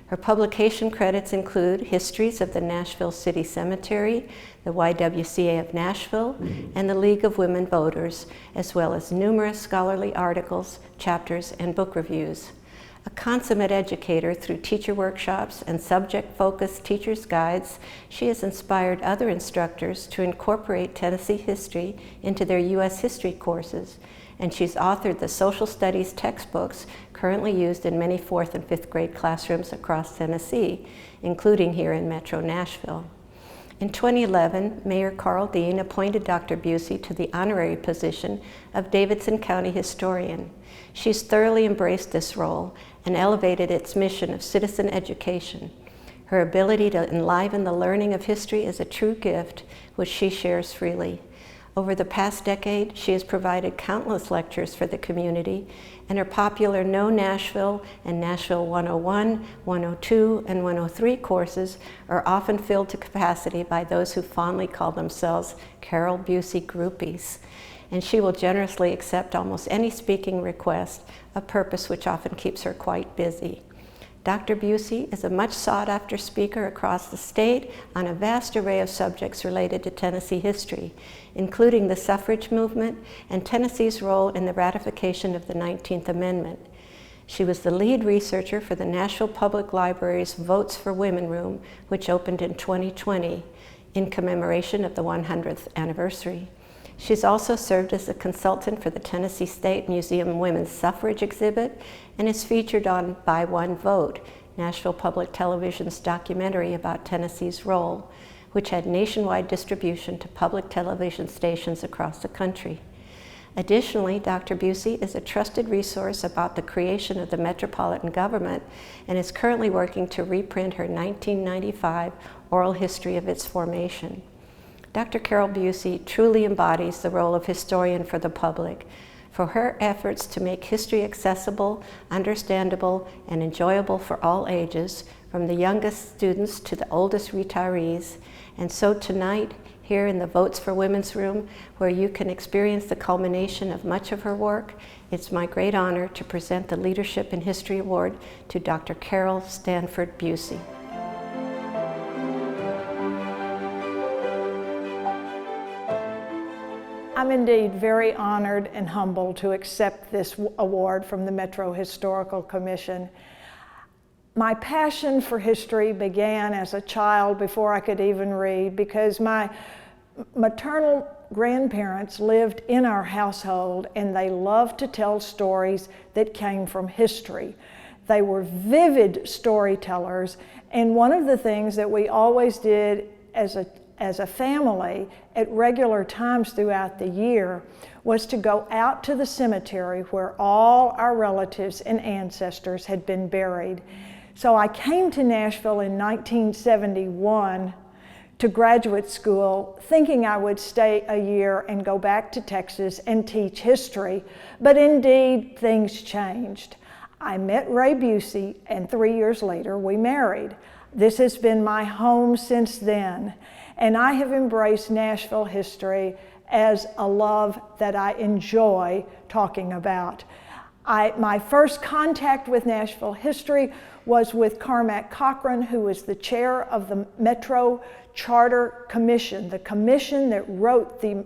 Her publication credits include Histories of the Nashville City Cemetery, the YWCA of Nashville, and the League of Women Voters, as well as numerous scholarly articles, chapters, and book reviews. A consummate educator through teacher workshops and subject-focused teacher's guides, she has inspired other instructors to incorporate Tennessee history into their U.S. history courses, and she's authored the social studies textbooks currently used in many 4th and 5th grade classrooms across Tennessee, including here in Metro Nashville. In 2011, Mayor Carl Dean appointed Dr. Busey to the honorary position of Davidson County Historian. She's thoroughly embraced this role and elevated its mission of citizen education. Her ability to enliven the learning of history is a true gift, which she shares freely. Over the past decade, she has provided countless lectures for the community, and her popular Know Nashville and Nashville 101, 102, and 103 courses are often filled to capacity by those who fondly call themselves Carol Busey groupies. and she will generously accept almost any speaking request, a purpose which often keeps her quite busy. Dr. Busey is a much sought-after speaker across the state on a vast array of subjects related to Tennessee history, including the suffrage movement and Tennessee's role in the ratification of the 19th Amendment. She was the lead researcher for the Nashville Public Library's Votes for Women room, which opened in 2020 in commemoration of the 100th anniversary. She's also served as a consultant for the Tennessee State Museum Women's Suffrage exhibit and is featured on By One Vote, Nashville Public Television's documentary about Tennessee's role, which had nationwide distribution to public television stations across the country. Additionally, Dr. Busey is a trusted resource about the creation of the metropolitan government and is currently working to reprint her 1995 oral history of its formation. Dr. Carol Busey truly embodies the role of historian for the public. For her efforts to make history accessible, understandable, and enjoyable for all ages, from the youngest students to the oldest retirees. And so tonight, here in the Votes for Women's room, where you can experience the culmination of much of her work, it's my great honor to present the Leadership in History Award to Dr. Carol Stanford Busey. I'm indeed very honored and humbled to accept this award from the Metro Historical Commission. My passion for history began as a child before I could even read, because my maternal grandparents lived in our household and they loved to tell stories that came from history. They were vivid storytellers, and one of the things that we always did as a family at regular times throughout the year was to go out to the cemetery where all our relatives and ancestors had been buried. So I came to Nashville in 1971 to graduate school thinking I would stay a year and go back to Texas and teach history, but indeed things changed. I met Ray Busey, and 3 years later we married. This has been my home since then, and I have embraced Nashville history as a love that I enjoy talking about. My first contact with Nashville history was with Carmack Cochran, who was the chair of the Metro Charter Commission, the commission that wrote the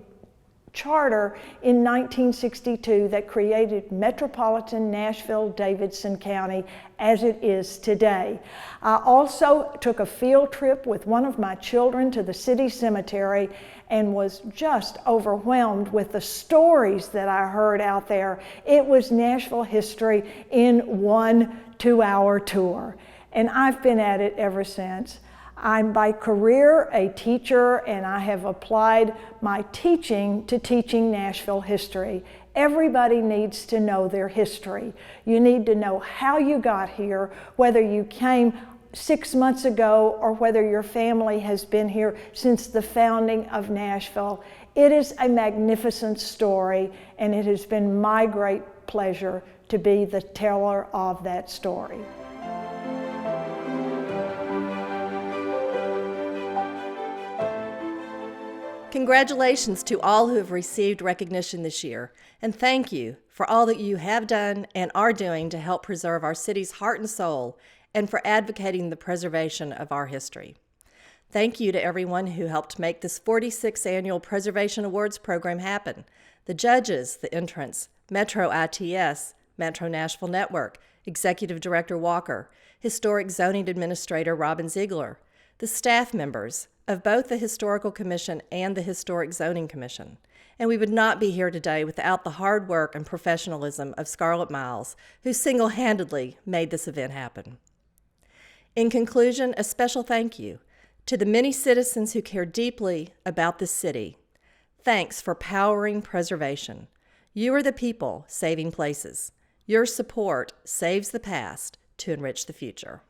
charter in 1962 that created metropolitan Nashville-Davidson County as it is today. I also took a field trip with one of my children to the city cemetery and was just overwhelmed with the stories that I heard out there. It was Nashville history in 1 2-hour tour, and I've been at it ever since. I'm by career a teacher, and I have applied my teaching to teaching Nashville history. Everybody needs to know their history. You need to know how you got here, whether you came 6 months ago or whether your family has been here since the founding of Nashville. It is a magnificent story, and it has been my great pleasure to be the teller of that story. Congratulations to all who have received recognition this year, and thank you for all that you have done and are doing to help preserve our city's heart and soul, and for advocating the preservation of our history. Thank you to everyone who helped make this 46th Annual Preservation Awards program happen: the judges, the entrants, Metro ITS, Metro Nashville Network, Executive Director Walker, Historic Zoning Administrator Robin Ziegler, the staff members of both the Historical Commission and the Historic Zoning Commission. And we would not be here today without the hard work and professionalism of Scarlett Miles, who single-handedly made this event happen. In conclusion, a special thank you to the many citizens who care deeply about this city. Thanks for powering preservation. You are the people saving places. Your support saves the past to enrich the future.